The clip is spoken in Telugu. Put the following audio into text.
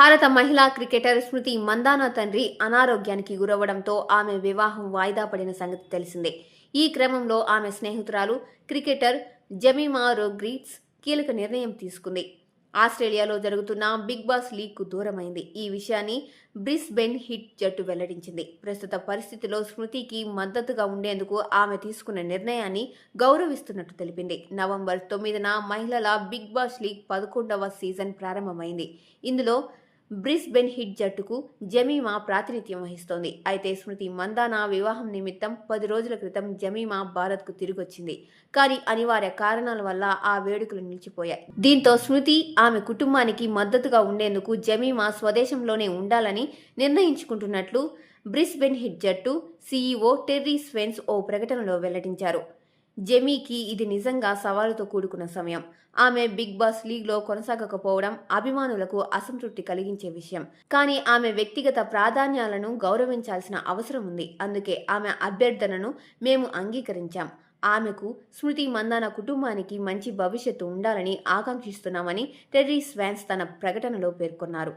భారత మహిళా క్రికెటర్ స్మృతి మందాన తండ్రి అనారోగ్యానికి గురవడంతో ఆమె వివాహం వాయిదా పడిన సంగతి తెలిసిందే. ఈ క్రమంలో ఆమె స్నేహితురాలు క్రికెటర్ జమీమా రోడ్రిగ్స్ కీలక నిర్ణయం తీసుకుంది. ఆస్ట్రేలియాలో జరుగుతున్న బిగ్ బాస్ లీగ్కు దూరమైంది. ఈ విషయాన్ని బ్రిస్బెన్ హిట్ జట్టు వెల్లడించింది. ప్రస్తుత పరిస్థితిలో స్మృతికి మద్దతుగా ఉండేందుకు ఆమె తీసుకున్న నిర్ణయాన్ని గౌరవిస్తున్నట్టు తెలిపింది. నవంబర్ 9న మహిళల బిగ్ బాస్ లీగ్ 11వ సీజన్ ప్రారంభమైంది. ఇందులో బ్రిస్బెన్ హిట్ జట్టుకు జమీమా ప్రాతినిధ్యం వహిస్తోంది. అయితే స్మృతి మందాన వివాహం నిమిత్తం 10 రోజుల క్రితం జమీమా భారత్కు తిరిగొచ్చింది. కానీ అనివార్య కారణాల వల్ల ఆ వేడుకలు నిలిచిపోయాయి. దీంతో స్మృతి, ఆమె కుటుంబానికి మద్దతుగా ఉండేందుకు జమీమా స్వదేశంలోనే ఉండాలని నిర్ణయించుకుంటున్నట్లు బ్రిస్బెన్ హిట్ జట్టు సీఈఓ టెర్రీ స్వెన్స్ ఓ ప్రకటనలో వెల్లడించారు. జెమీకి ఇది నిజంగా సవాలుతో కూడుకున్న సమయం. ఆమె బిగ్ బాస్ లీగ్లో కొనసాగకపోవడం అభిమానులకు అసంతృప్తి కలిగించే విషయం. కానీ ఆమె వ్యక్తిగత ప్రాధాన్యాలను గౌరవించాల్సిన అవసరం ఉంది. అందుకే ఆమె అభ్యర్థనను మేము అంగీకరించాం. ఆమెకు, స్మృతి మందాన కుటుంబానికి మంచి భవిష్యత్తు ఉండాలని ఆకాంక్షిస్తున్నామని టెర్రీ స్వాన్స్ తన ప్రకటనలో పేర్కొన్నారు.